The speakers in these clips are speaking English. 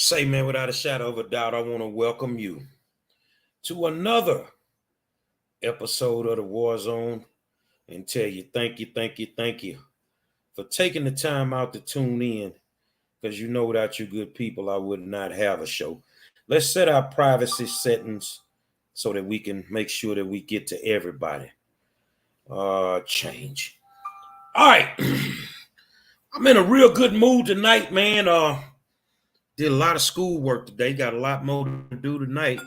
Say, man, without a shadow of a doubt, I want to welcome you to another episode of the War Zone and tell you thank you for taking the time out to tune in, because you know without you good people, I would not have a show. Let's set our privacy settings so that we can make sure that we get to everybody. Change. All right. I'm in a real good mood tonight, man. Did a lot of schoolwork today. Got a lot more to do tonight.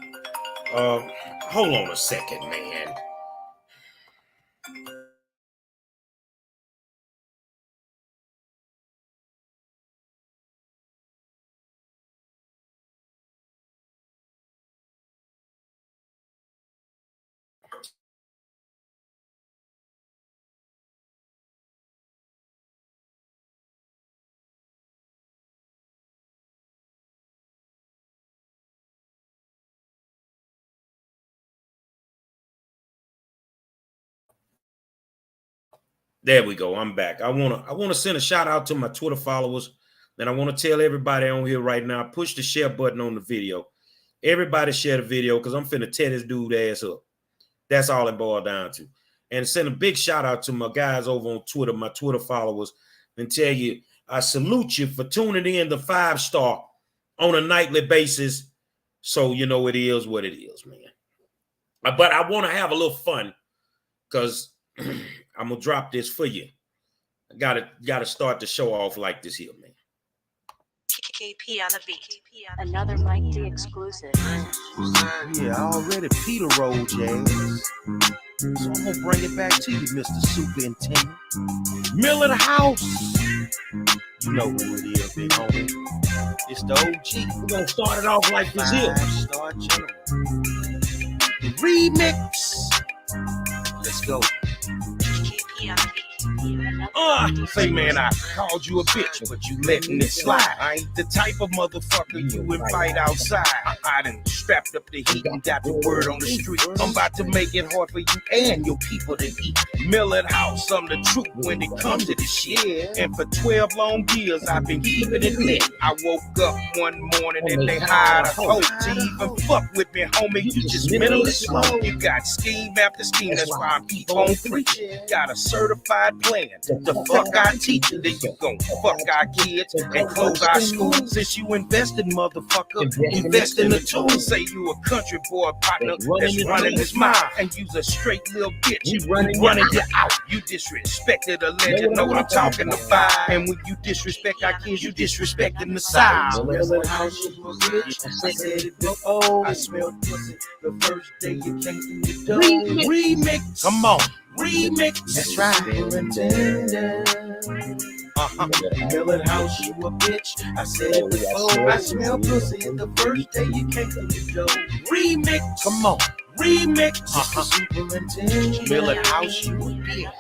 Hold on a second, man. There we go. I'm back. I wanna send a shout out to my Twitter followers. And I want to tell everybody on here right now, push the share button on the video. Everybody share the video because I'm finna tear this dude ass up. That's all it boiled down to. And send a big shout out to my guys over on Twitter, my Twitter followers, and tell you I salute you for tuning in the 5-star on a nightly basis. So you know it is what it is, man. But I want to have a little fun because I'm gonna drop this for you. I gotta start the show off like this here, man. KP on the beat. Another Mike D exclusive. Yeah, I already Peter rolled your ass. So I'm gonna bring it back to you, Mr. Superintendent. Mill of the house. You know who it is, big homie. It's the OG. We're gonna start it off like this here. 5-star general. The remix. Let's go. KP on the beat. Say, man, I called you a bitch, but you letting it slide. I ain't the type of motherfucker you invite outside. I done strapped up the heat and got the word on the street. I'm about to make it hard for you and your people to eat. Millet House, I'm the truth when it comes to this shit. And for 12 long years, I've been keeping it lit. I woke up one morning and they hired a hoe to even fuck with me, homie. You just mentally slow. You got scheme after scheme, that's why I keep on preaching. Got a certified plan. The fuck our teachers, then you gon' fuck our kids and close our schools. Since you invested, motherfucker, invest in the tools. Say you a country boy partner that's running his mouth and you's a straight little bitch. You running you out. You disrespected a legend, know what I'm talking about. And when you disrespect our kids, you disrespecting the South. House, you a bitch. I said it before. I smelled pussy the first day you came through the door. Remix, come on. Remix. That's right. Millet House, you a bitch. I said it before. I smell pussy the first day you came to the door. Remix. Come on. Remix. Superintendent. Millet House, you a bitch.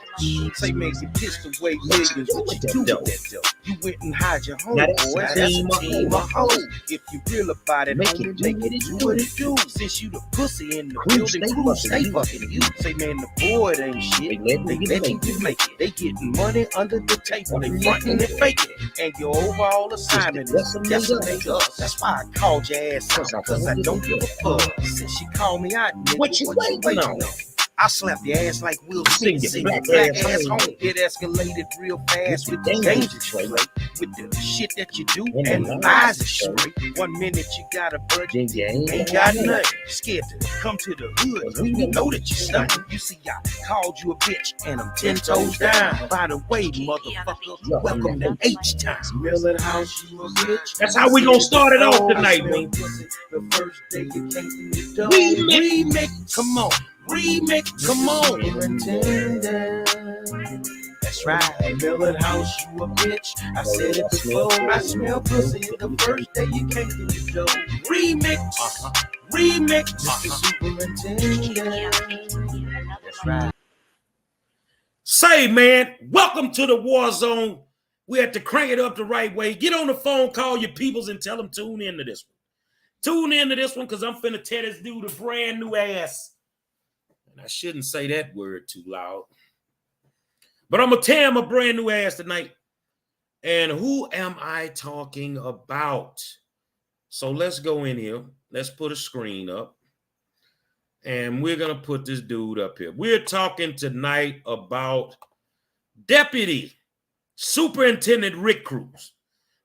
Say, man, you pissed away niggas. What you do with that dope? You went and hide your homeboys. That's a team of hoes. If you real about it, make it do what it do. Since you the pussy in the building, Cruz, stay fucking you. Say, man, the board ain't shit. They let you make it. They getting money under the table. They frontin' and faking. And your overall assignment is decimate us. That's why I called your ass out, cause I don't give a fuck. Since she called me out, nigga, what you waiting on? I slapped your ass like Will Smith, black ass home. It escalated real fast with the danger trait, with the shit that you do and the eyes are straight. 1 minute you got a budget, ain't got nothing. Scared to come to the hood, you know that you stuntin'. You see, I called you a bitch and I'm 10 toes down. By the way, motherfucker, welcome to H-Time. Millet House, you a bitch. That's how we gonna start it off tonight, man. The first day you came to the door. Remix, come on. Remix, come on. That's right. Millet House, you a bitch. I said it before. I smell pussy the first day you came to the door. Remix, remix. Superintendent. That's right. Say, man, welcome to the War Zone. We have to crank it up the right way. Get on the phone, call your peoples, and tell them tune into this one. Tune into this one because I'm finna tear this dude a brand new ass. I shouldn't say that word too loud. But I'm going to tear him a brand new ass tonight. And who am I talking about? So let's go in here. Let's put a screen up. And we're going to put this dude up here. We're talking tonight about Deputy Superintendent Rick Cruz.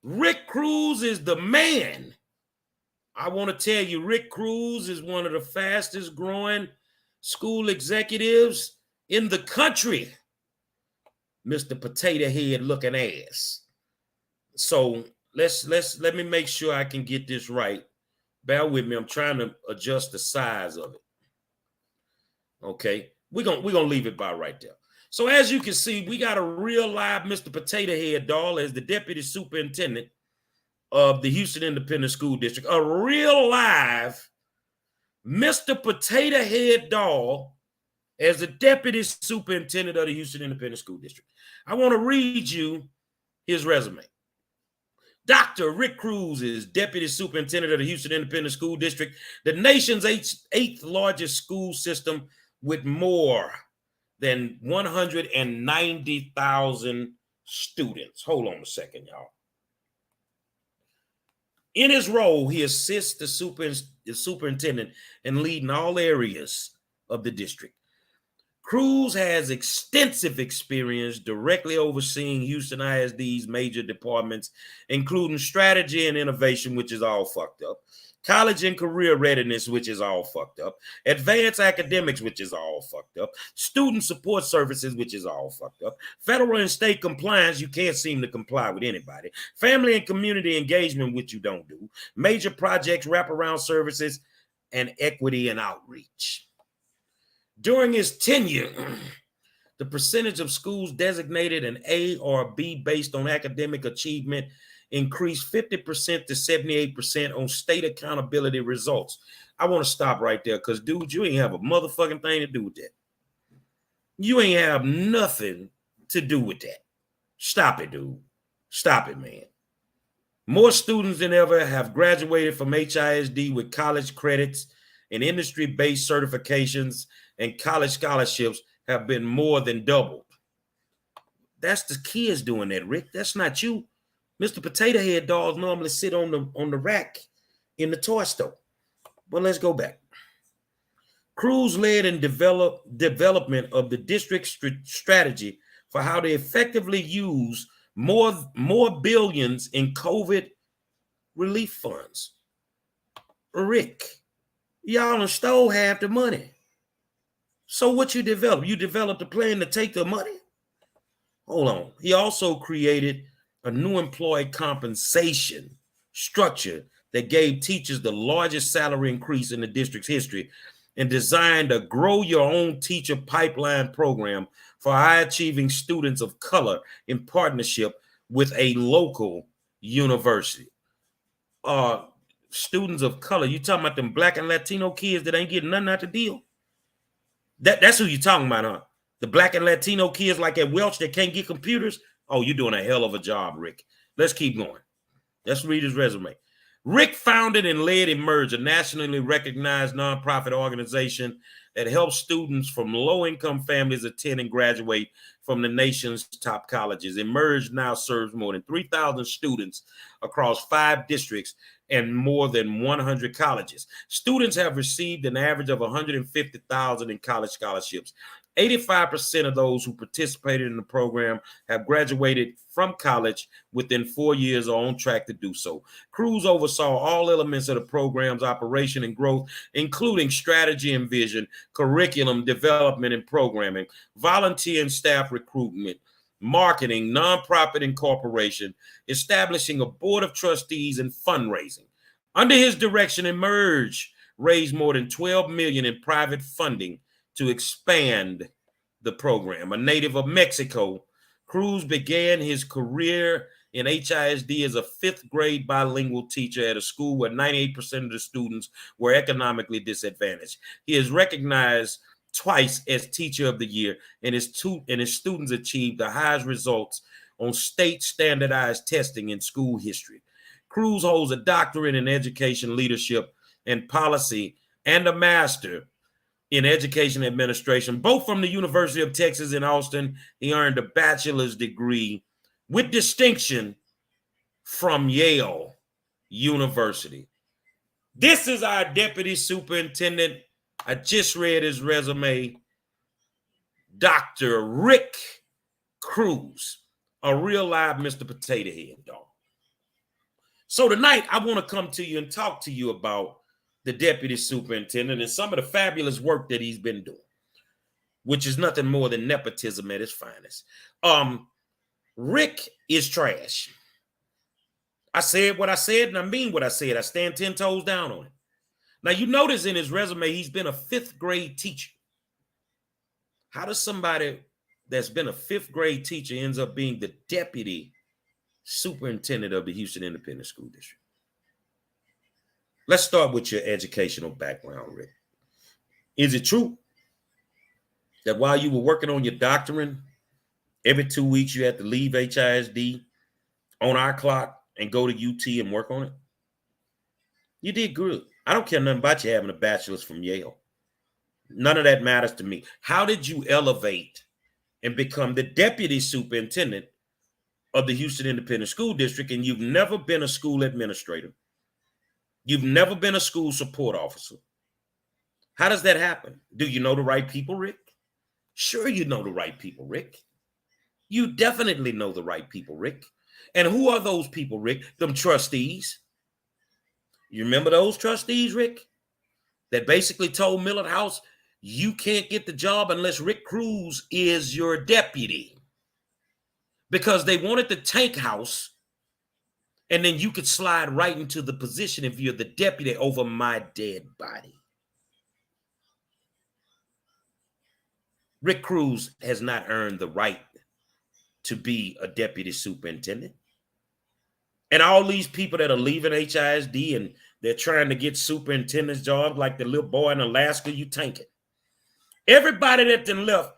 Rick Cruz is the man. I want to tell you, Rick Cruz is one of the fastest growing school executives in the country. Mr. Potato Head looking ass. So let me make sure I can get this right. Bear with me. I'm trying to adjust the size of it. Okay, we're gonna leave it by right there. So as you can see, we got a real live Mr. Potato Head doll as the deputy superintendent of the Houston Independent School District. A real live Mr. Potato Head doll as the deputy superintendent of the Houston Independent School District. I want to read you his resume. Dr. Rick Cruz is deputy superintendent of the Houston Independent School District, the nation's eighth largest school system with more than 190,000 students. Hold on a second, y'all. In his role, he assists the superintendent in leading all areas of the district. Cruz has extensive experience directly overseeing Houston ISD's major departments, including strategy and innovation, which is all fucked up, college and career readiness, which is all fucked up, advanced academics, which is all fucked up, student support services, which is all fucked up, federal and state compliance, you can't seem to comply with anybody, family and community engagement, which you don't do, major projects, wraparound services, and equity and outreach. During his tenure, the percentage of schools designated an A or B based on academic achievement increased 50% to 78% on state accountability results. I want to stop right there because, dude, you ain't have a motherfucking thing to do with that. You ain't have nothing to do with that. Stop it, dude. Stop it, man. More students than ever have graduated from HISD with college credits and industry-based certifications, and college scholarships have been more than doubled. That's the kids doing that, Rick. That's not you. Mr. Potato Head dolls normally sit on the rack in the toy store. But let's go back. Cruz led and development of the district strategy for how to effectively use more billions in COVID relief funds. Rick, y'all done stole half the money. So what you developed? You developed a plan to take the money? Hold on. He also created a new employee compensation structure that gave teachers the largest salary increase in the district's history and designed a grow your own teacher pipeline program for high achieving students of color in partnership with a local university. Students of color, you talking about them Black and Latino kids that ain't getting nothing out the deal? That's who you talking about, huh? The Black and Latino kids like at Welch that can't get computers? Oh, you're doing a hell of a job, Rick. Let's keep going. Let's read his resume. Rick founded and led Emerge, a nationally recognized nonprofit organization that helps students from low-income families attend and graduate from the nation's top colleges. Emerge now serves more than 3,000 students across 5 districts and more than 100 colleges. Students have received an average of $150,000 in college scholarships. 85% of those who participated in the program have graduated from college within 4 years or on track to do so. Cruz oversaw all elements of the program's operation and growth, including strategy and vision, curriculum development and programming, volunteer and staff recruitment, marketing, nonprofit incorporation, establishing a board of trustees, and fundraising. Under his direction, Emerge raised more than $12 million in private funding to expand the program. A native of Mexico, Cruz began his career in HISD as a 5th grade bilingual teacher at a school where 98% of the students were economically disadvantaged. He is recognized twice as Teacher of the Year, and his students achieved the highest results on state standardized testing in school history. Cruz holds a doctorate in education leadership and policy and a master in education administration, both from the University of Texas in Austin. He earned a bachelor's degree with distinction from Yale University. This is our deputy superintendent. I just read his resume. Dr. Rick Cruz, a real live Mr. Potato Head, dog. So tonight, I want to come to you and talk to you about the deputy superintendent and some of the fabulous work that he's been doing, which is nothing more than nepotism at its finest. Rick is trash. I said what I said, and I mean what I said. I stand 10 toes down on it. Now, you notice in his resume, he's been a 5th grade teacher. How does somebody that's been a 5th grade teacher ends up being the deputy superintendent of the Houston Independent School District? Let's start with your educational background, Rick. Is it true that while you were working on your doctorate, every 2 weeks you had to leave HISD on our clock and go to UT and work on it? You did good. I don't care nothing about you having a bachelor's from Yale. None of that matters to me. How did you elevate and become the deputy superintendent of the Houston Independent School District, and you've never been a school administrator? You've never been a school support officer. How does that happen? Do you know the right people, Rick? Sure, you know the right people, Rick. You definitely know the right people, Rick. And who are those people, Rick? Them trustees. You remember those trustees, Rick? That basically told Millard House, you can't get the job unless Rick Cruz is your deputy. Because they wanted the tank house, and then you could slide right into the position if you're the deputy over my dead body. Rick Cruz has not earned the right to be a deputy superintendent. And all these people that are leaving HISD and they're trying to get superintendent's jobs like the little boy in Alaska, you tank it. Everybody that then left,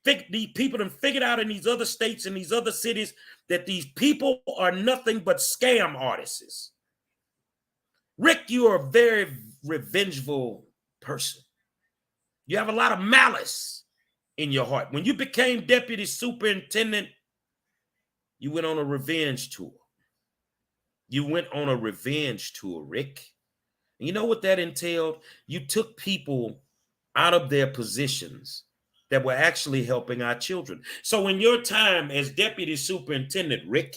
these people done figured out in these other states and these other cities that these people are nothing but scam artists. Rick, you are a very revengeful person. You have a lot of malice in your heart. When you became deputy superintendent, you went on a revenge tour. You went on a revenge tour, Rick. And you know what that entailed? You took people out of their positions that were actually helping our children. So in your time as deputy superintendent, Rick,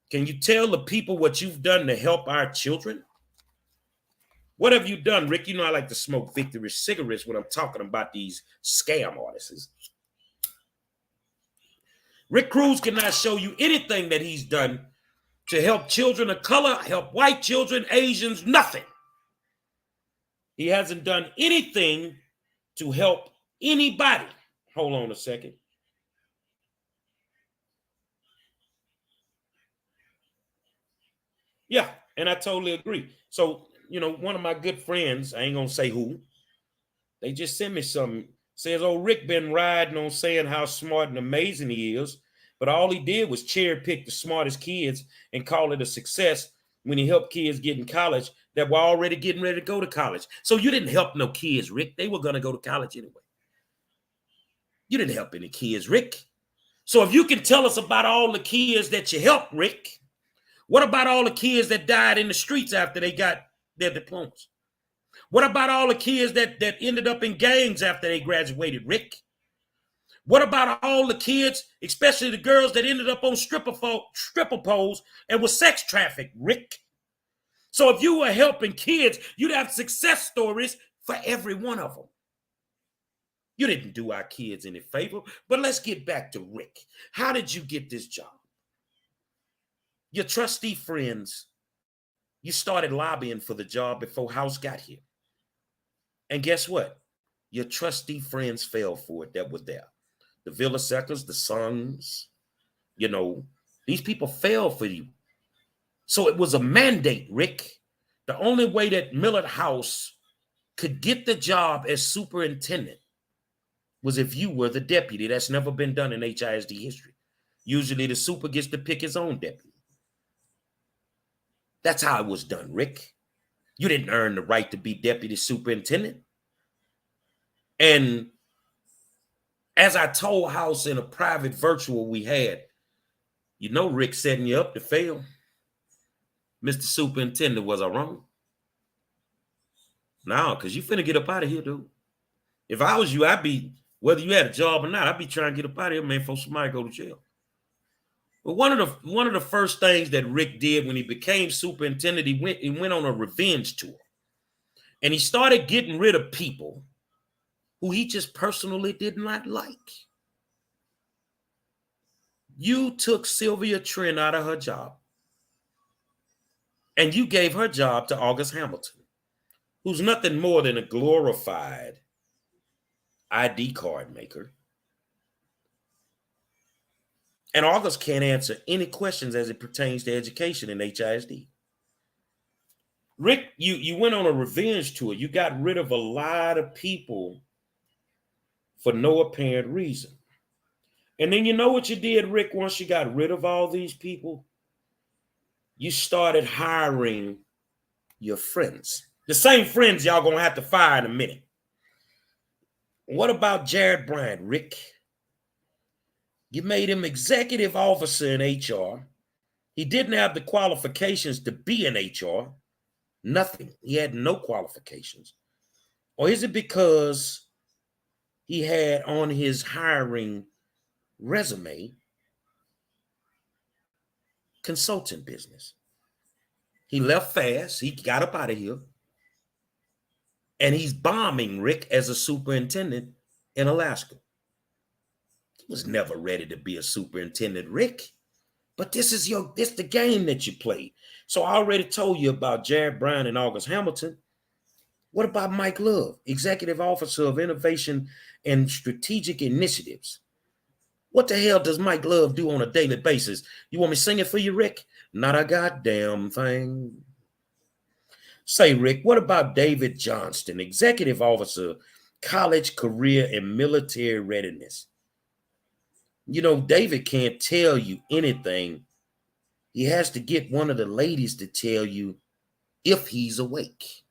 can you tell the people what you've done to help our children? What have you done, Rick? You know I like to smoke Victory cigarettes when I'm talking about these scam artists. Rick Cruz cannot show you anything that he's done to help children of color, help white children, Asians, nothing. He hasn't done anything to help anybody. Hold on a second. Yeah, and I totally agree. So, you know, one of my good friends, I ain't gonna say who, they just sent me something. Says, oh, Rick been riding on saying how smart and amazing he is, but all he did was cherry pick the smartest kids and call it a success when he helped kids get in college that were already getting ready to go to college. So you didn't help no kids, Rick. They were going to go to college anyway. You didn't help any kids, Rick. So if you can tell us about all the kids that you helped, Rick, what about all the kids that died in the streets after they got their diplomas? What about all the kids that ended up in gangs after they graduated, Rick? What about all the kids, especially the girls that ended up on stripper poles and were sex trafficked, Rick? So if you were helping kids, you'd have success stories for every one of them. You didn't do our kids any favor, but let's get back to Rick. How did you get this job? Your trustee friends, you started lobbying for the job before House got here. And guess what? Your trustee friends fell for it that was there. The Villasecas, the Sons, you know, these people fell for you. So it was a mandate, Rick. The only way that Millard House could get the job as superintendent was if you were the deputy. That's never been done in HISD history. Usually the super gets to pick his own deputy. That's how it was done, Rick. You didn't earn the right to be deputy superintendent. And as I told House in a private virtual we had, you know Rick setting you up to fail. Mr. Superintendent, was I wrong? No, because you finna get up out of here, dude. If I was you, I'd be, whether you had a job or not, I'd be trying to get up out of here, man, before somebody go to jail. But one of the first things that Rick did when he became superintendent, he went on a revenge tour. And he started getting rid of people who he just personally did not like. You took Sylvia Trent out of her job, and you gave her job to August Hamilton, who's nothing more than a glorified ID card maker. And August can't answer any questions as it pertains to education in HISD. Rick, you went on a revenge tour. You got rid of a lot of people for no apparent reason. And then you know what you did, Rick, once you got rid of all these people? You started hiring your friends. The same friends y'all gonna have to fire in a minute. What about Jared Bryant, Rick? You made him executive officer in HR. He didn't have the qualifications to be in HR. Nothing. He had no qualifications. Or is it because he had on his hiring resume consultant business? He left fast. He got up out of here. And he's bombing Rick as a superintendent in Alaska. He was never ready to be a superintendent, Rick. But this the game that you played. So I already told you about Jared Bryant and August Hamilton. What about Mike Love, Executive Officer of Innovation and Strategic Initiatives? What the hell does Mike Love do on a daily basis? You want me to sing it for you, Rick? Not a goddamn thing. Say, Rick, what about David Johnston, Executive Officer, College, Career, and Military Readiness? You know, David can't tell you anything. He has to get one of the ladies to tell you if he's awake.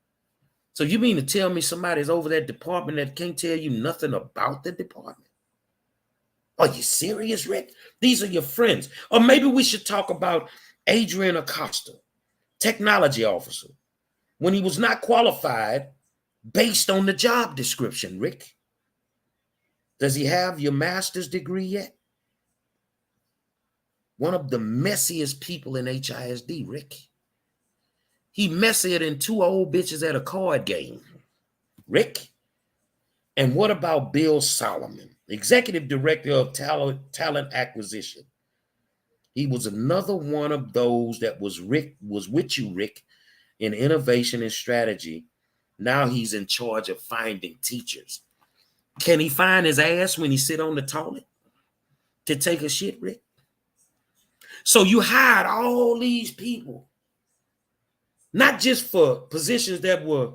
So you mean to tell me somebody's over that department that can't tell you nothing about the department? Are you serious, Rick? These are your friends. Or maybe we should talk about Adrian Acosta, technology officer, when he was not qualified based on the job description, Rick. Does he have your master's degree yet? One of the messiest people in HISD, Rick. He messier than two old bitches at a card game, Rick. And what about Bill Solomon, Executive Director of Talent Acquisition? He was another one of those that was with you, Rick, in innovation and strategy. Now he's in charge of finding teachers. Can he find his ass when he sit on the toilet to take a shit, Rick? So you hired all these people, not just for positions that were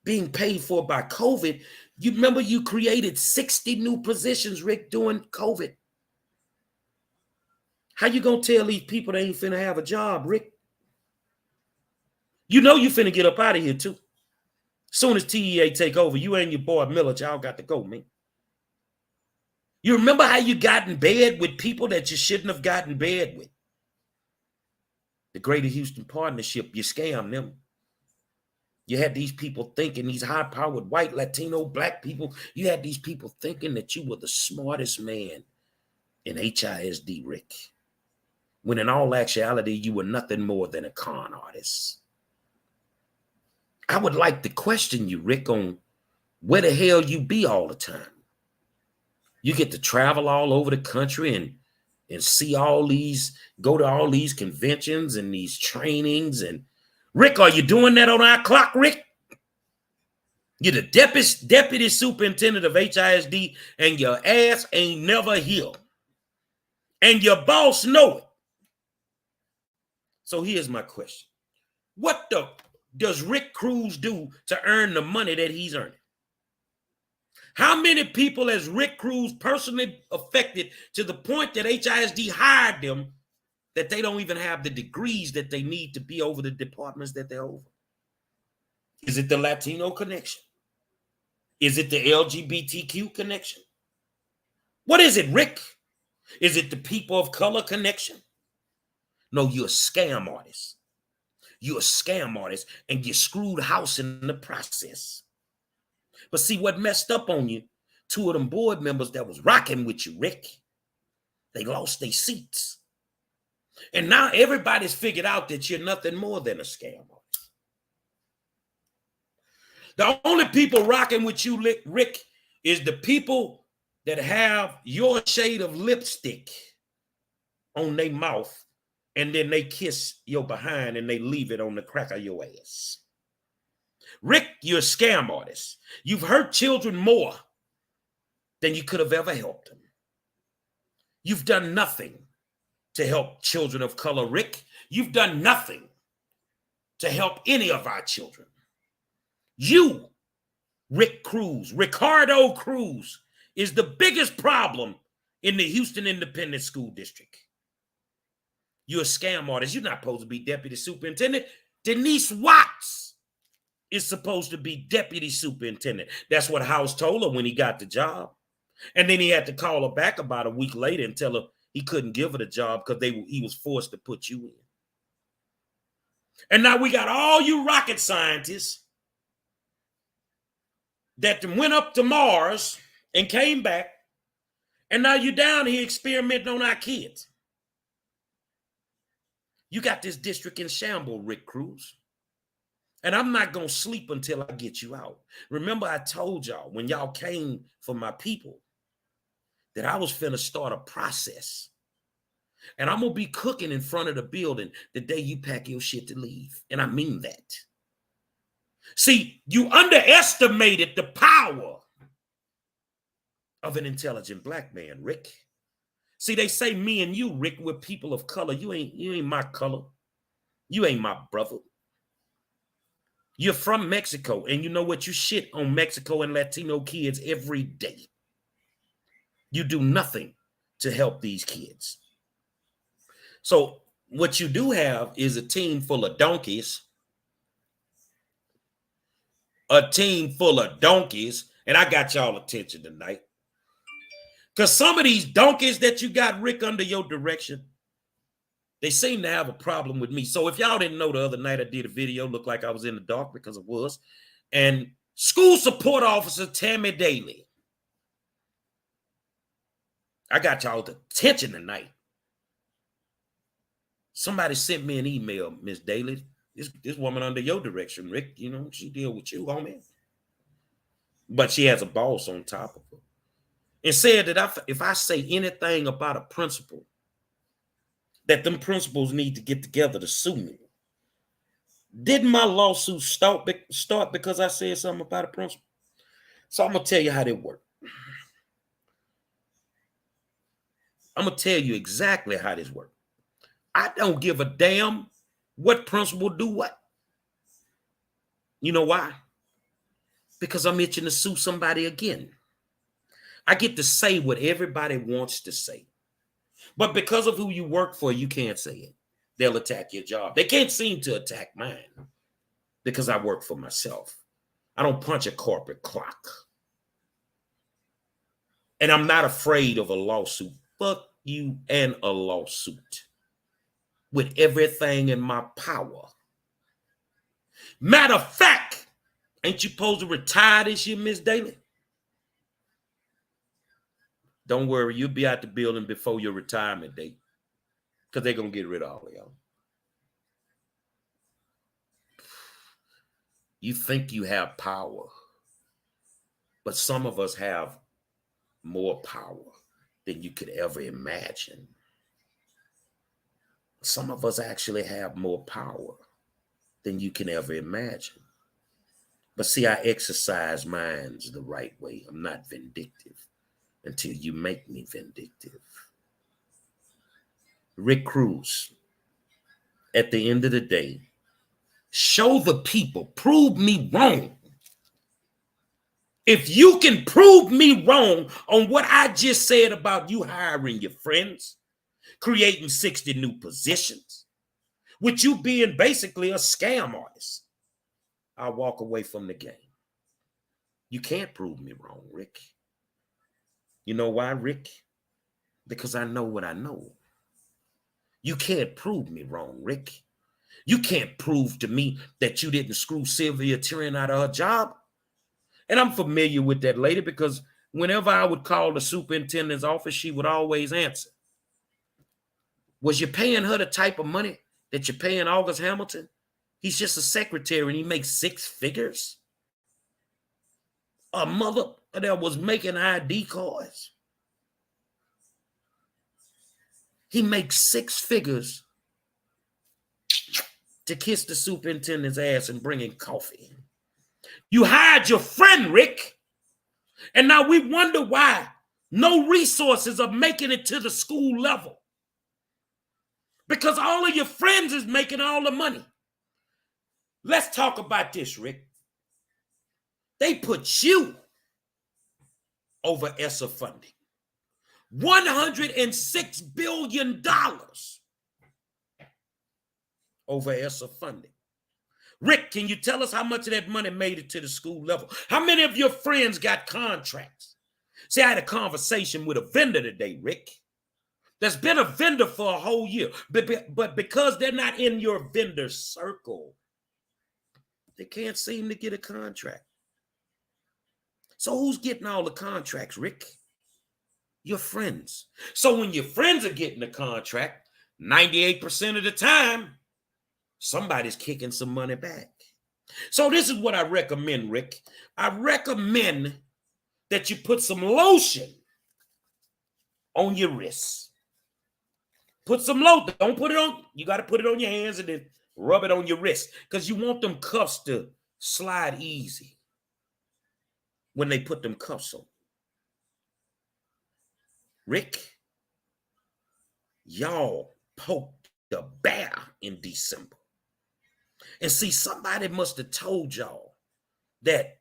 being paid for by COVID. You remember you created 60 new positions, Rick, during COVID. How you gonna tell these people they ain't finna have a job, Rick? You know you finna get up out of here too. Soon as TEA take over, you and your boy Miller, y'all got to go, man. You remember how you got in bed with people that you shouldn't have gotten in bed with? The Greater Houston Partnership, you scammed them. You had these people thinking, these high-powered white, Latino, black people, you had these people thinking that you were the smartest man in HISD, Rick. When in all actuality, you were nothing more than a con artist. I would like to question you, Rick, on where the hell you be all the time. You get to travel all over the country and see all these, go to all these conventions and these trainings. And Rick, are you doing that on our clock, Rick? You're the deputy superintendent of HISD and your ass ain't never here. And your boss know it. So here's my question. What does Rick Cruz do to earn the money that he's earning? How many people has Rick Cruz personally affected to the point that HISD hired them that they don't even have the degrees that they need to be over the departments that they're over? Is it the Latino connection? Is it the LGBTQ connection? What is it, Rick? Is it the people of color connection? No, you're a scam artist. You're a scam artist and you screwed house in the process. But see what messed up on you? 2 of them board members that was rocking with you, Rick, they lost their seats. And now everybody's figured out that you're nothing more than a scam artist. The only people rocking with you, Rick, is the people that have your shade of lipstick on their mouth, and then they kiss your behind and they leave it on the crack of your ass. Rick, you're a scam artist. You've hurt children more than you could have ever helped them. You've done nothing to help children of color, Rick. You've done nothing to help any of our children. You, Ricardo Cruz, is the biggest problem in the Houston Independent School District. You're a scam artist. You're not supposed to be deputy superintendent. Denise Watts is supposed to be deputy superintendent. That's what House told her when he got the job. And then he had to call her back about a week later and tell her he couldn't give her the job because he was forced to put you in. And now we got all you rocket scientists that went up to Mars and came back, and now you're down here experimenting on our kids. You got this district in shambles, Rick Cruz. And I'm not going to sleep until I get you out. Remember, I told y'all when y'all came for my people that I was finna start a process. And I'm going to be cooking in front of the building the day you pack your shit to leave. And I mean that. See, you underestimated the power of an intelligent black man, Rick. See, they say me and you, Rick, we're people of color. You ain't my color. You ain't my brother. You're from Mexico, and you know what? You shit on Mexico and Latino kids every day. You do nothing to help these kids. So what you do have is a team full of donkeys. A team full of donkeys, and I got y'all attention tonight. Because some of these donkeys that you got, Rick, under your direction, they seem to have a problem with me. So if y'all didn't know, the other night I did a video, looked like I was in the dark because I was. And school support officer Tammy Daly, I got y'all attention tonight. Somebody sent me an email, Miss Daly. This woman under your direction, Rick, you know, she deal with you, homie. But she has a boss on top of her. And said that if I say anything about a principal, that them principals need to get together to sue me. Didn't my lawsuit start because I said something about a principal? So I'm going to tell you how that worked. I'm going to tell you exactly how this works. I don't give a damn what principal do what. You know why? Because I'm itching to sue somebody again. I get to say what everybody wants to say. But because of who you work for, you can't say it. They'll attack your job. They can't seem to attack mine because I work for myself. I don't punch a corporate clock. And I'm not afraid of a lawsuit. Fuck you and a lawsuit. With everything in my power. Matter of fact, ain't you supposed to retire this year, Miss Daly? Don't worry, you'll be out the building before your retirement date because they're going to get rid of all of y'all. You think you have power, but some of us have more power than you could ever imagine. Some of us actually have more power than you can ever imagine. But see, I exercise mine the right way. I'm not vindictive until you make me vindictive. Rick Cruz, at the end of the day, show the people, prove me wrong. If you can prove me wrong on what I just said about you hiring your friends, creating 60 new positions, with you being basically a scam artist, I'll walk away from the game. You can't prove me wrong, Rick. You know why, Rick? Because I know what I know. You can't prove me wrong, Rick. You can't prove to me that you didn't screw Sylvia Tyrion out of her job. And I'm familiar with that lady because whenever I would call the superintendent's office, she would always answer. Was you paying her the type of money that you're paying August Hamilton? He's just a secretary and he makes 6 figures. A mother that was making ID cards. He makes 6 figures to kiss the superintendent's ass and bring in coffee. You hired your friend, Rick. And now we wonder why no resources are making it to the school level. Because all of your friends is making all the money. Let's talk about this, Rick. They put you over ESSER funding. $106 billion over ESSER funding. Rick, can you tell us how much of that money made it to the school level? How many of your friends got contracts? See, I had a conversation with a vendor today, Rick. There's been a vendor for a whole year, but because they're not in your vendor circle, they can't seem to get a contract. So who's getting all the contracts, Rick? Your friends. So when your friends are getting the contract, 98% of the time, somebody's kicking some money back. So this is what I recommend, Rick. I recommend that you put some lotion on your wrists. Put some lotion. Don't put it on. You got to put it on your hands and then rub it on your wrist because you want them cuffs to slide easy when they put them cuffs on. Rick, y'all poked the bear in December. And see, somebody must have told y'all that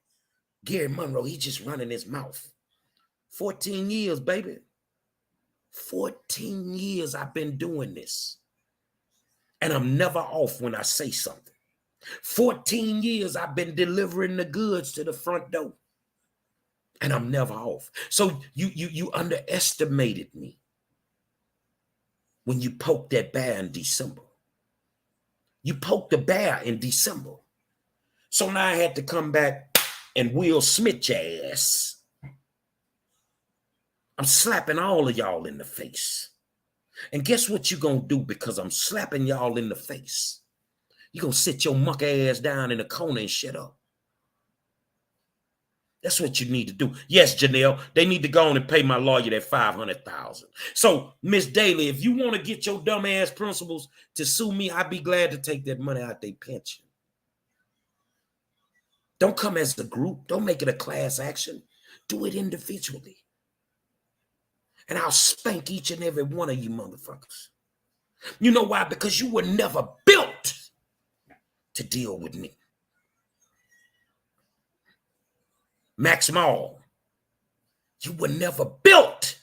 Gary Monroe, he's just running his mouth. 14 years, baby. 14 years I've been doing this. And I'm never off when I say something. 14 years I've been delivering the goods to the front door. And I'm never off. So you underestimated me when you poked that bear in December. You poked the bear in December. So now I had to come back and Will Smith your ass. I'm slapping all of y'all in the face. And guess what you gonna do because I'm slapping y'all in the face? You gonna sit your monkey ass down in the corner and shut up. That's what you need to do. Yes, Janelle, they need to go on and pay my lawyer that $500,000. So, Miss Daly, if you want to get your dumb ass principals to sue me, I'd be glad to take that money out their pension. Don't come as a group. Don't make it a class action. Do it individually. And I'll spank each and every one of you motherfuckers. You know why? Because you were never built to deal with me. Max Mall, you were never built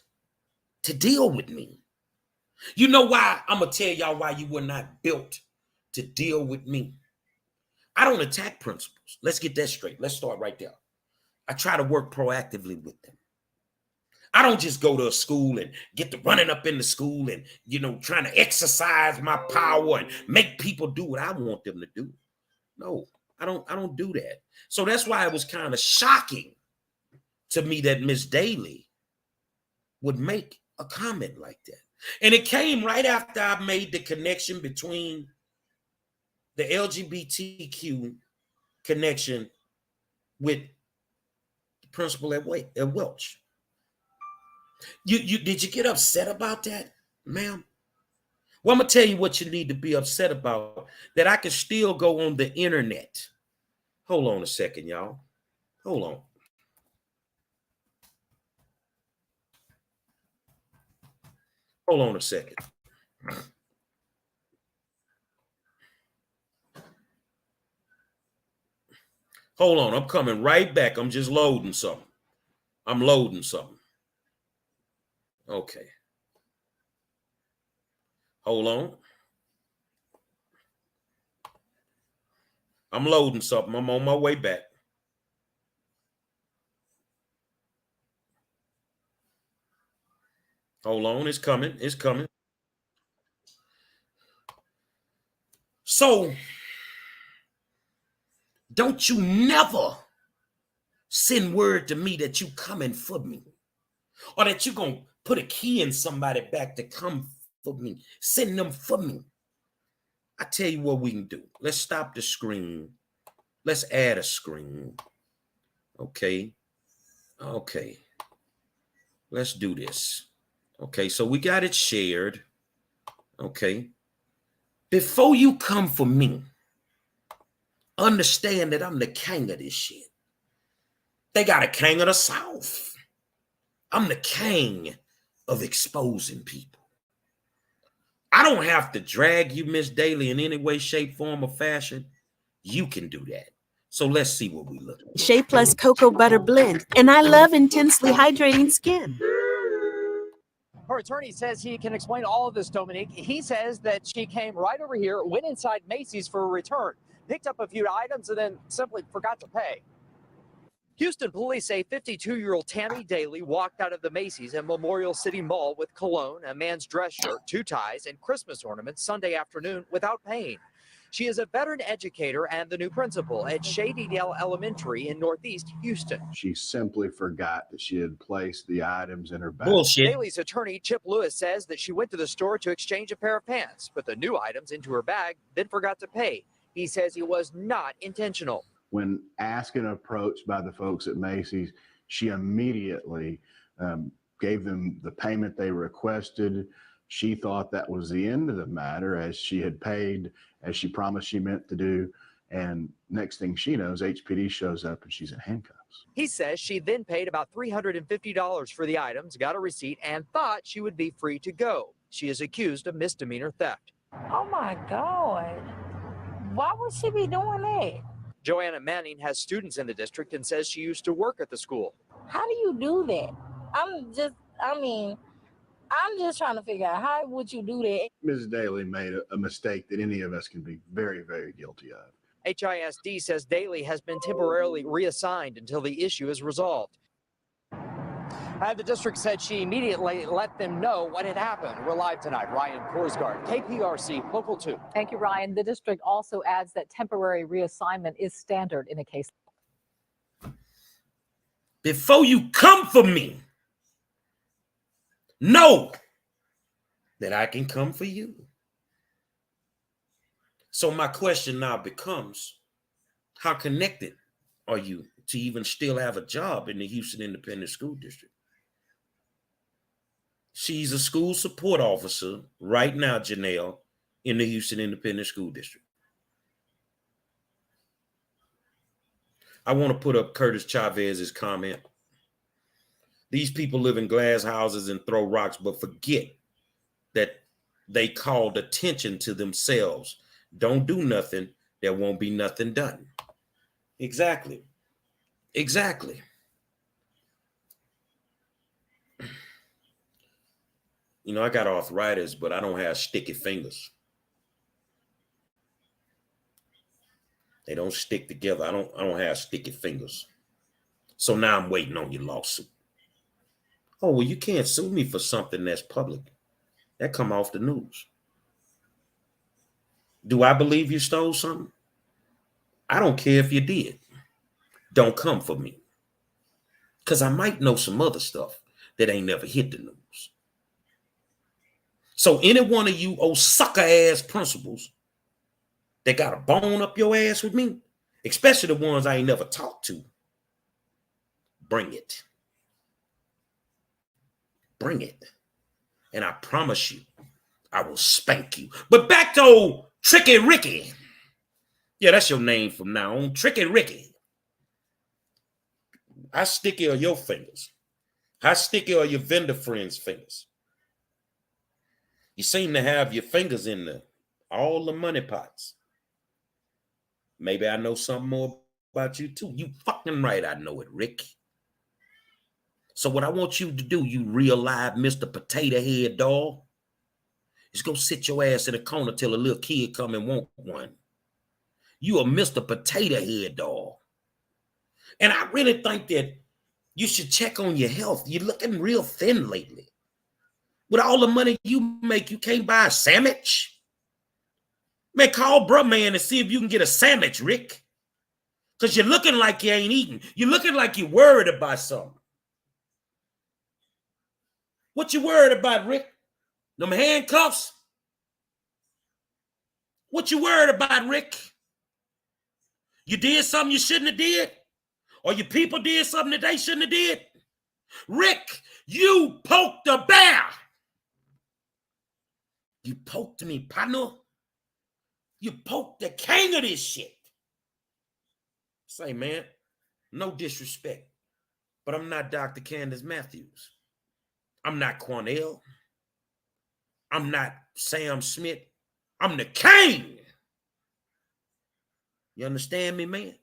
to deal with me. You know why? I'm going to tell y'all why you were not built to deal with me. I don't attack principals. Let's get that straight. Let's start right there. I try to work proactively with them. I don't just go to a school and get to running up in the school and, trying to exercise my power and make people do what I want them to do. No, I don't do that. So that's why it was kind of shocking to me that Miss Daly would make a comment like that. And it came right after I made the connection between the LGBTQ connection with the principal at Welch. Did you get upset about that, ma'am? Well, I'm going to tell you what you need to be upset about, that I can still go on the internet. Hold on a second, y'all. Hold on. Hold on a second. Hold on. I'm coming right back. I'm just loading something. I'm loading something. Okay. Hold on. I'm loading something. I'm on my way back. Hold on. It's coming. It's coming. So don't you never send word to me that you coming for me, or that you gonna put a key in somebody back to come for me. Send them for me. I tell you what we can do. Let's stop the screen. Let's add a screen. Okay. Okay. Let's do this. Okay, so we got it shared. Okay. Before you come for me, understand that I'm the king of this shit. They got a king of the South. I'm the king of exposing people. I don't have to drag you, Miss Daly, in any way, shape, form, or fashion. You can do that. So let's see what we look at. Shea Plus Cocoa Butter Blend, and I love intensely hydrating skin. Her attorney says he can explain all of this, Dominique. He says that she came right over here, went inside Macy's for a return, picked up a few items, and then simply forgot to pay. Houston police say 52-year-old Tammy Daly walked out of the Macy's and Memorial City Mall with cologne, a man's dress shirt, 2 ties, and Christmas ornaments Sunday afternoon without paying. She is a veteran educator and the new principal at Shadydale Elementary in Northeast Houston. She simply forgot that she had placed the items in her bag. Bullshit. Daly's attorney, Chip Lewis, says that she went to the store to exchange a pair of pants, put the new items into her bag, then forgot to pay. He says it was not intentional. When asked and approached by the folks at Macy's, she immediately gave them the payment they requested. She thought that was the end of the matter, as she had paid, as she promised she meant to do. And next thing she knows, HPD shows up and she's in handcuffs. He says she then paid about $350 for the items, got a receipt, and thought she would be free to go. She is accused of misdemeanor theft. Oh my God. Why would she be doing that? Joanna Manning has students in the district and says she used to work at the school. How do you do that? I'm just trying to figure out, how would you do that? Ms. Daly made a mistake that any of us can be very, very guilty of. HISD says Daly has been temporarily reassigned until the issue is resolved. And the district said she immediately let them know what had happened. We're live tonight. Ryan Korsgaard, KPRC Local 2. Thank you, Ryan. The district also adds that temporary reassignment is standard in a case. Before you come for me, know that I can come for you. So my question now becomes, how connected are you to even still have a job in the Houston Independent School District? She's a school support officer right now, Janelle, in the Houston Independent School District. I want to put up Curtis Chavez's comment. These people live in glass houses and throw rocks, but forget that they called attention to themselves. Don't do nothing, there won't be nothing done. Exactly. Exactly. You know, I got arthritis, but I don't have sticky fingers. They don't stick together. I don't have sticky fingers. So now I'm waiting on your lawsuit. Oh, well, you can't sue me for something that's public. That come off the news. Do I believe you stole something? I don't care if you did. Don't come for me. Because I might know some other stuff that ain't never hit the news. So any one of you old sucker ass principals that got a bone up your ass with me, especially the ones I ain't never talked to, bring it. Bring it. And I promise you, I will spank you. But back to old Tricky Ricky. Yeah, that's your name from now on, Tricky Ricky. How sticky are your fingers? How sticky are your vendor friends' fingers? You seem to have your fingers in all the money pots. Maybe I know something more about you too. You fucking right, I know it, Rick. So what I want you to do, you real live Mr. Potato Head dog, is go sit your ass in a corner till a little kid come and want one. You a Mr. Potato Head dog. And I really think that you should check on your health. You're looking real thin lately. With all the money you make, you can't buy a sandwich. Man, call bruh man and see if you can get a sandwich, Rick. Because you're looking like you ain't eating. You're looking like you're worried about something. What you worried about, Rick? Them handcuffs? What you worried about, Rick? You did something you shouldn't have did? Or your people did something that they shouldn't have did? Rick, you poked the bear. You poked me, partner. You poked the king of this shit. Say, man, no disrespect, but I'm not Dr. Candace Matthews. I'm not Cornell. I'm not Sam Smith. I'm the king. You understand me, man?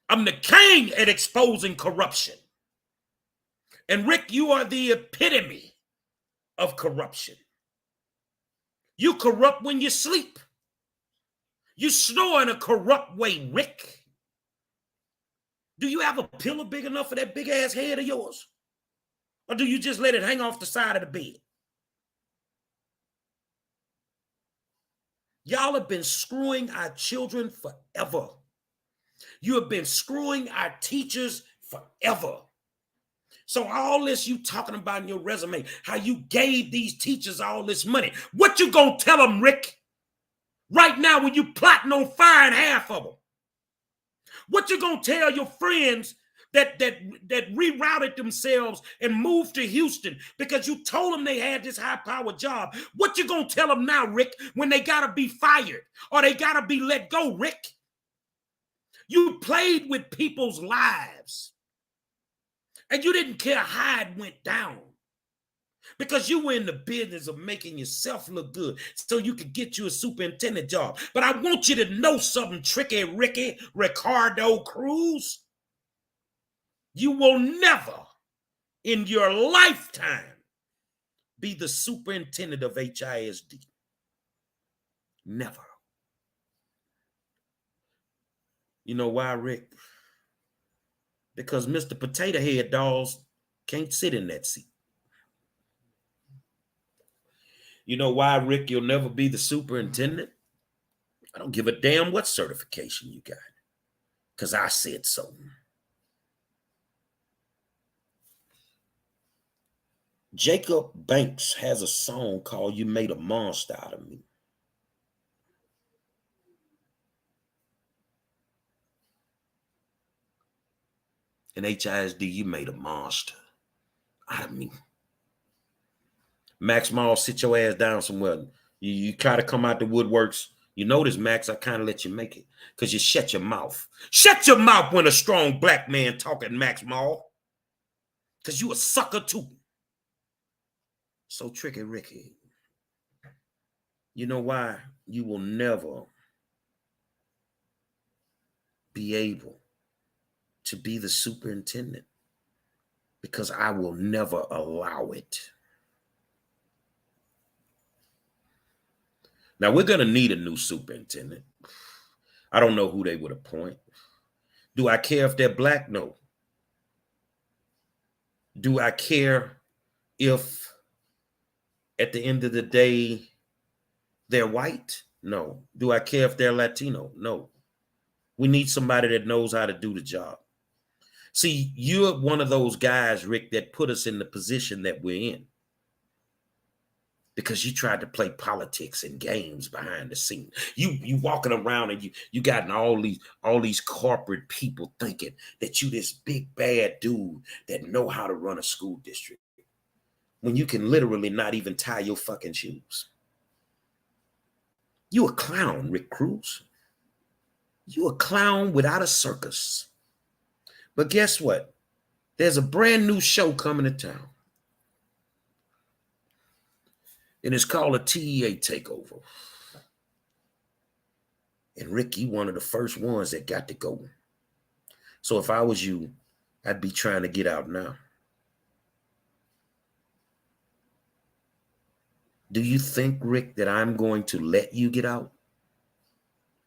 I'm the king at exposing corruption. And Rick, you are the epitome of corruption. You corrupt when you sleep. You snore in a corrupt way, Rick. Do you have a pillow big enough for that big ass head of yours? Or do you just let it hang off the side of the bed? Y'all have been screwing our children forever. You have been screwing our teachers forever. So all this you talking about in your resume, how you gave these teachers all this money, what you gonna tell them, Rick? Right now when you plotting on firing half of them? What you gonna tell your friends that rerouted themselves and moved to Houston because you told them they had this high-powered job? What you gonna tell them now, Rick, when they gotta be fired or they gotta be let go, Rick? You played with people's lives. And you didn't care how it went down because you were in the business of making yourself look good so you could get you a superintendent job. But I want you to know something, tricky Ricardo Cruz. You will never in your lifetime be the superintendent of HISD. Never. You know why, Rick? Because Mr. Potato Head Dolls can't sit in that seat. You know why, Rick, you'll never be the superintendent? I don't give a damn what certification you got, because I said so. Jacob Banks has a song called You Made a Monster Out of Me. In HISD, you made a monster out of me. Max Mall, sit your ass down somewhere. You try to come out the woodworks. You notice, Max, I kind of let you make it because you shut your mouth. Shut your mouth when a strong black man talking, Max Mall, because you a sucker too. So tricky, Ricky. You know why? You will never be able to be the superintendent, because I will never allow it. Now, we're going to need a new superintendent. I don't know who they would appoint. Do I care if they're black? No. Do I care if at the end of the day they're white? No. Do I care if they're Latino? No. We need somebody that knows how to do the job. See, you're one of those guys, Rick, that put us in the position that we're in because you tried to play politics and games behind the scene. You walking around and you got all these corporate people thinking that you this big bad dude that know how to run a school district when you can literally not even tie your fucking shoes. You a clown, Rick Cruz. You a clown without a circus. But guess what? There's a brand new show coming to town. And it's called a TEA Takeover. And Rick, you one of the first ones that got to go. So if I was you, I'd be trying to get out now. Do you think, Rick, that I'm going to let you get out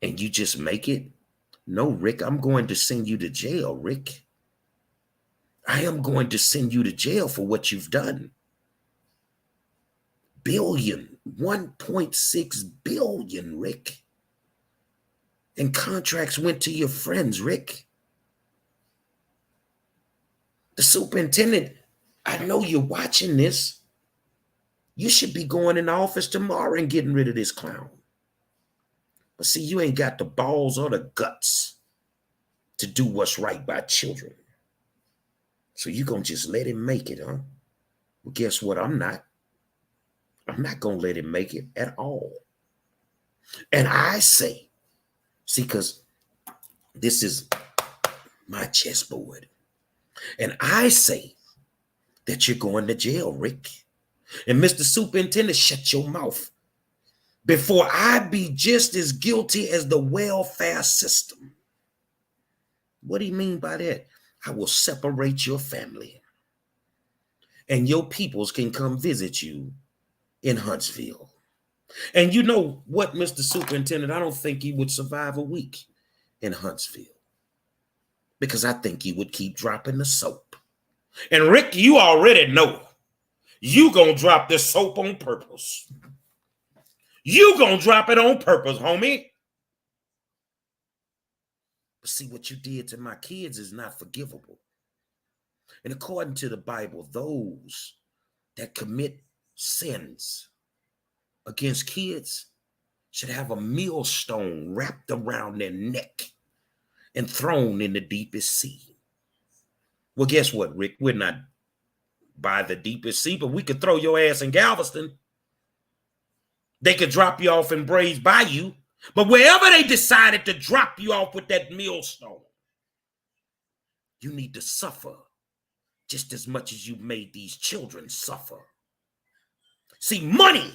and you just make it? No, Rick, I'm going to send you to jail, Rick. I am going to send you to jail for what you've done. $1 billion 1.6 billion, Rick. And contracts went to your friends, Rick. The superintendent, I know you're watching this. You should be going in the office tomorrow and getting rid of this clown. But see, you ain't got the balls or the guts to do what's right by children. So you gonna just let him make it, huh? Well, guess what? I'm not gonna let him make it at all. And I say, see, because this is my chessboard. And I say that you're going to jail, Rick. And Mr. Superintendent, shut your mouth before I be just as guilty as the welfare system. What do you mean by that? I will separate your family and your peoples can come visit you in Huntsville. And you know what, Mr. Superintendent, I don't think he would survive a week in Huntsville because I think he would keep dropping the soap. And Rick, you already know you gonna drop this soap on purpose. You gonna drop it on purpose, homie. But see, what you did to my kids is not forgivable. And according to the Bible, those that commit sins against kids should have a millstone wrapped around their neck and thrown in the deepest sea. Well, guess what, Rick? We're not by the deepest sea, but we could throw your ass in Galveston. They could drop you off in Brays Bayou, but wherever they decided to drop you off with that millstone, you need to suffer just as much as you made these children suffer. See, money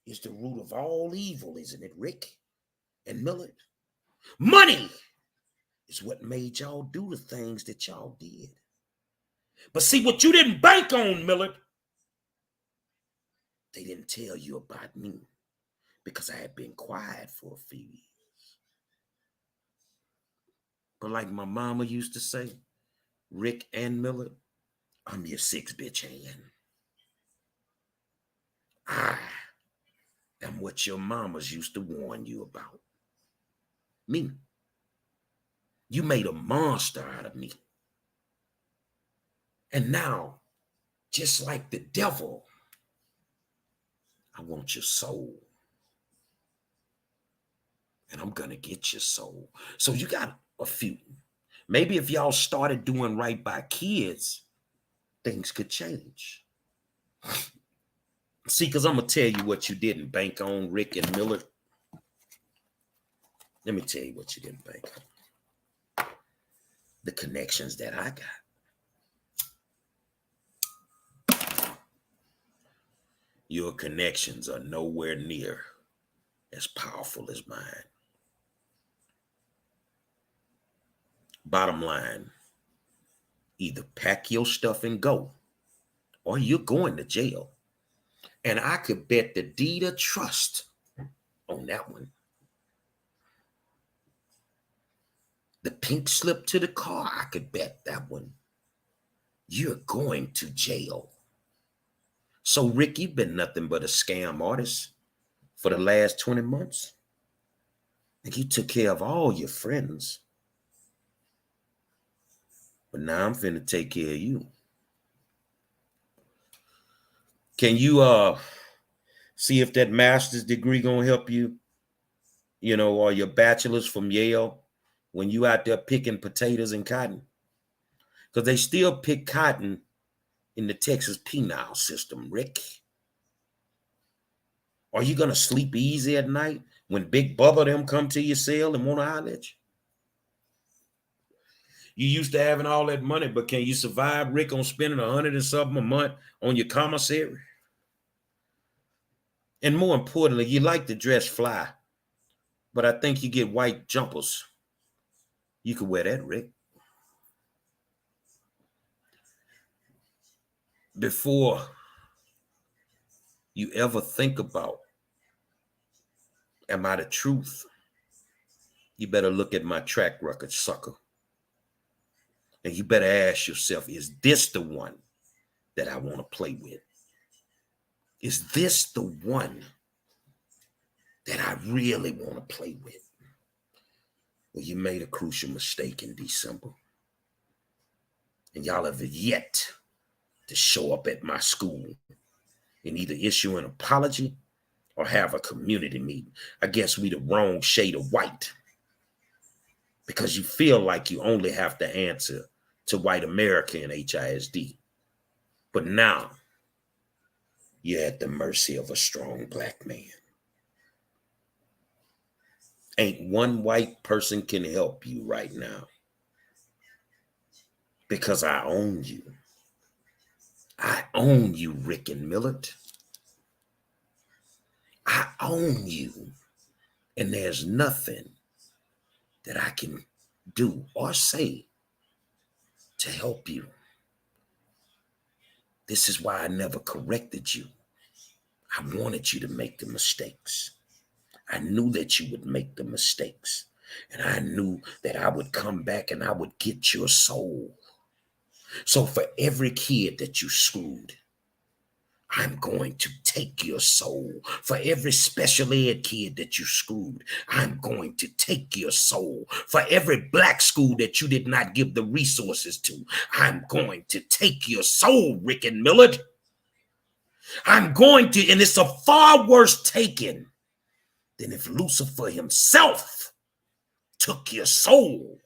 is the root of all evil, isn't it, Rick and Millard? Money is what made y'all do the things that y'all did. But see, what you didn't bank on, Millard, they didn't tell you about me because I had been quiet for a few years. But like my mama used to say, Rick and Millard, I'm your six bitch hand. I am what your mamas used to warn you about. Me. You made a monster out of me. And now, just like the devil, I want your soul. And I'm going to get your soul. So you got a few. Maybe if y'all started doing right by kids, things could change. See, because I'm going to tell you what you didn't bank on, Rick and Miller. Let me tell you what you didn't bank on. The connections that I got. Your connections are nowhere near as powerful as mine. Bottom line, either pack your stuff and go, or you're going to jail. And I could bet the deed of trust on that one. The pink slip to the car, I could bet that one. You're going to jail. So, Rick, you've been nothing but a scam artist for the last 20 months. And you took care of all your friends. But now I'm finna take care of you. Can you see if that master's degree gonna help you, or your bachelor's from Yale when you out there picking potatoes and cotton? Because they still pick cotton in the Texas penal system, Rick. Are you gonna sleep easy at night when Big Bubba them come to your cell and want to holler at you? You used to having all that money, but can you survive, Rick, on spending $100 and something a month on your commissary? And more importantly, you like to dress fly, but I think you get white jumpers. You could wear that, Rick. Before you ever think about, am I the truth? You better look at my track record, sucker. And you better ask yourself, is this the one that I want to play with? Is this the one that I really want to play with? Well, you made a crucial mistake in December. And y'all have yet to show up at my school and either issue an apology or have a community meeting. I guess we the wrong shade of white, because you feel like you only have to answer to white America and HISD. But now you're at the mercy of a strong black man. Ain't one white person can help you right now, because I own you. I own you, Rick and Millard. I own you. And there's nothing that I can do or say to help you. This is why I never corrected you. I wanted you to make the mistakes. I knew that you would make the mistakes. And I knew that I would come back and I would get your soul. So for every kid that you screwed, I'm going to take your soul. For every special ed kid that you screwed, I'm going to take your soul. For every black school that you did not give the resources to, I'm going to take your soul, Rick and Millard. I'm going to, and it's a far worse taking than if Lucifer himself took your soul.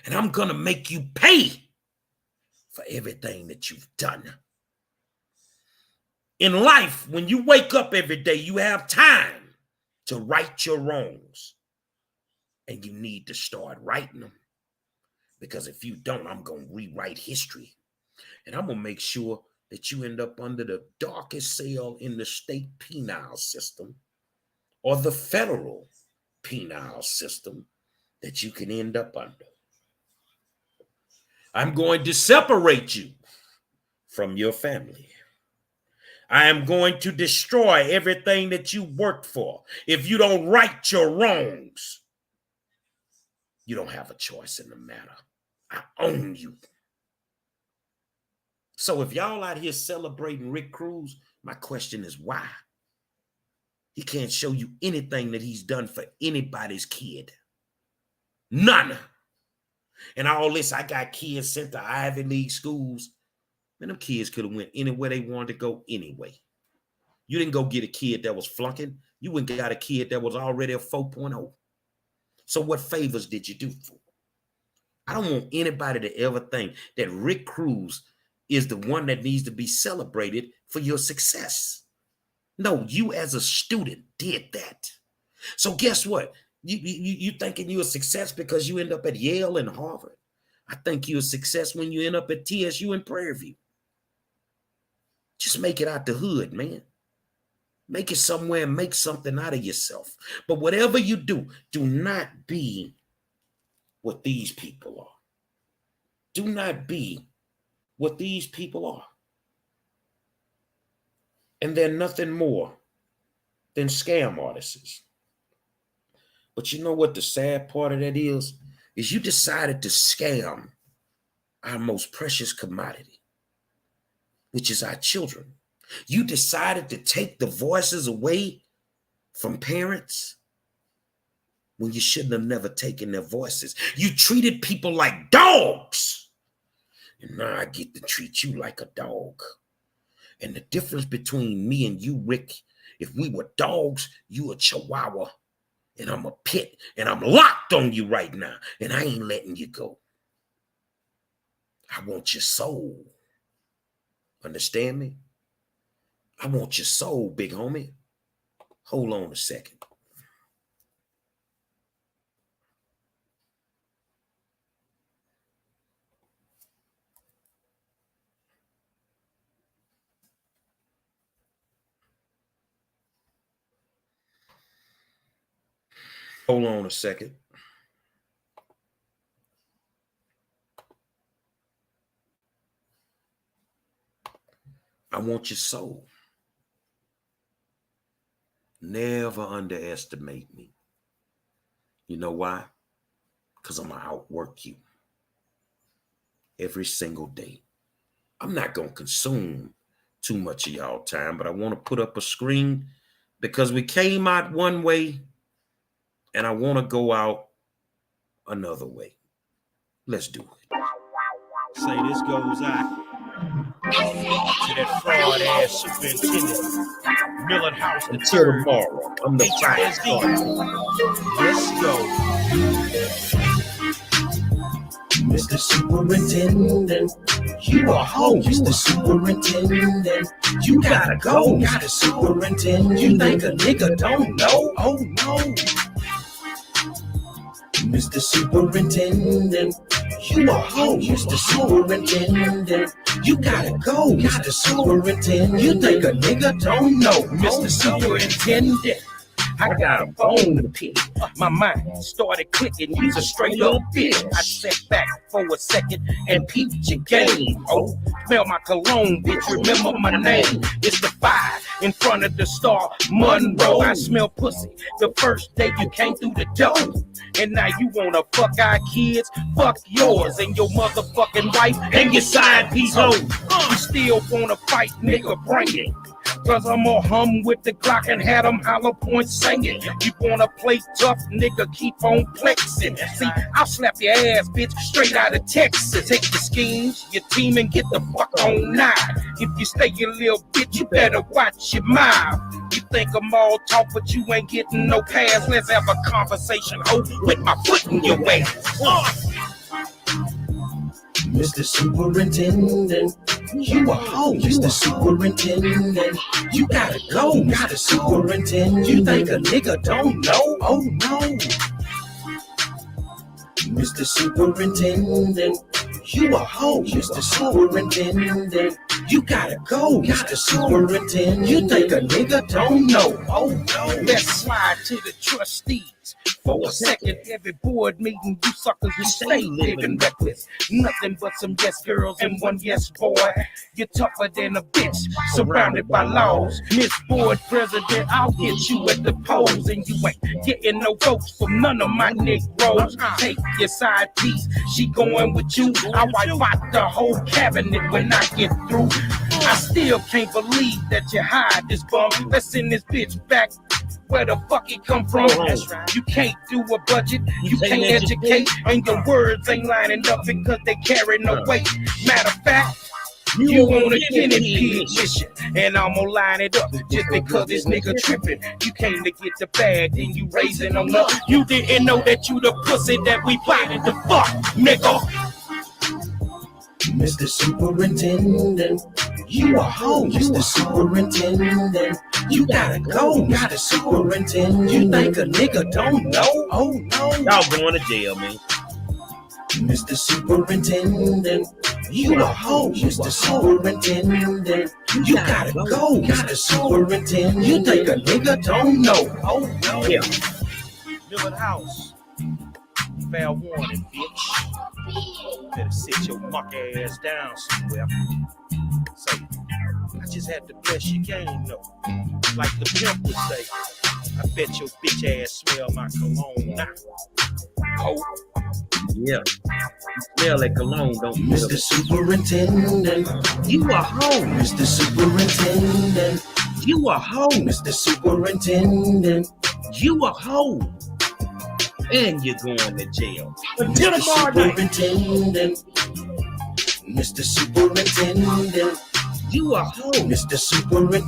And I'm going to make you pay for everything that you've done. In life, when you wake up every day, you have time to right your wrongs. And you need to start writing them. Because if you don't, I'm going to rewrite history. And I'm going to make sure that you end up under the darkest cell in the state penal system or the federal penal system that you can end up under. I'm going to separate you from your family. I am going to destroy everything that you worked for. If you don't right your wrongs, you don't have a choice in the matter. I own you. So if y'all out here celebrating Rick Cruz, my question is why? He can't show you anything that he's done for anybody's kid. None. And all this, I got kids sent to Ivy League schools. Man, them kids could have went anywhere they wanted to go anyway. You didn't go get a kid that was flunking. You went and got a kid that was already a 4.0. So what favors did you do for? I don't want anybody to ever think that Rick Cruz is the one that needs to be celebrated for your success. No, you as a student did that. So guess what? You thinking you're a success because you end up at Yale and Harvard. I think you're a success when you end up at TSU and Prairie View. Just make it out the hood, man. Make it somewhere and make something out of yourself. But whatever you do, do not be what these people are. Do not be what these people are. And they're nothing more than scam artists. But you know what the sad part of that is you decided to scam our most precious commodity, which is our children. You decided to take the voices away from parents when you shouldn't have never taken their voices. You treated people like dogs. And now I get to treat you like a dog. And the difference between me and you, Rick, if we were dogs, you a chihuahua, and I'm a pit, and I'm locked on you right now, and I ain't letting you go. I want your soul. Understand me? I want your soul, big homie. Hold on a second. Hold on a second. I want your soul. Never underestimate me. You know why? Because I'm going to outwork you every single day. I'm not going to consume too much of y'all time, but I want to put up a screen because we came out one way and I want to go out another way. Let's do it. Say this goes out to that fraud ass superintendent, Miller House. Until tomorrow, I'm the HISD. Let's go. Mr. Superintendent, you a hoe. Mr. Superintendent, you gotta go. Mr. Superintendent, you think a nigga don't know? Oh no. Mr. Superintendent, you a hoe. Mr. Superintendent, you gotta go. Mr. Superintendent, you think a nigga don't know? Mr. Superintendent, I got a bone to pick. My mind started clicking. You's a straight up bitch. I sat back for a second and peeped your game. Oh, smell my cologne, bitch. Remember my name. It's the 5 in front of the star, Monroe. I smell pussy the first day you came through the door. And now you wanna fuck our kids? Fuck yours and your motherfucking wife and your side piece hoe. You still wanna fight, nigga? Bring it. Cause I'm gonna hum with the Glock and had them hollow points singing. You wanna play tough, nigga, keep on flexing. See, I'll slap your ass, bitch, straight out of Texas. Take your schemes, your team, and get the fuck on now. If you stay your little bitch, you better watch your mouth. You think I'm all talk, but you ain't getting no pass. Let's have a conversation, ho, with my foot in your ass. Mr. Superintendent, you a hoe. Mr. Superintendent, you gotta go. Mr. Superintendent, you think a nigga don't know? Oh no. Mr. Superintendent, you a hoe. Mr. Superintendent, you gotta go. Mr. Superintendent, you think a nigga don't know? Oh no. Let's slide to the trustees. For a second, every board meeting, you suckers you stay living reckless. Nothing but some yes girls and one yes boy. You're tougher than a bitch, surrounded by laws. Miss Board President, I'll get you at the polls, and you ain't getting no votes from none of my Negroes. Take your side piece, she going with you. I wipe out the whole cabinet when I get through. I still can't believe that you hide this bum. Let's send this bitch back where the fuck it come from. That's right. You can't do a budget, you can't educate, and your words ain't lining up because they carry no weight. Matter of fact, you want a guinea pig mission, and I'm gonna line it up just because this nigga tripping. You came to get the bag, then you raising them up. You didn't know that you the pussy that we fighting to fuck, nigga. Mr. Superintendent, you a hoe. Mr. Superintendent, you gotta go. Mr. Superintendent, you think a nigga don't know? Oh no. Y'all going to jail, man. Mr. Superintendent, you a hoe. Mr. Superintendent, you gotta go. Mr. Superintendent, you think a nigga don't know? Oh no. Yeah. Miller House. Fair warning, bitch. Better sit your muck ass down somewhere. Say, I just had to bless your game, though. Like the pimp would say, I bet your bitch ass smell my cologne now. Oh. Yeah. You smell like cologne, don't you? Mr. Superintendent, you a hoe. Mr. Superintendent, you a hoe. Mr. Superintendent, you a hoe. And you're going to jail. Until tomorrow night. Superintendent, Mr. Superintendent, you a hoe. Mr. Superintendent.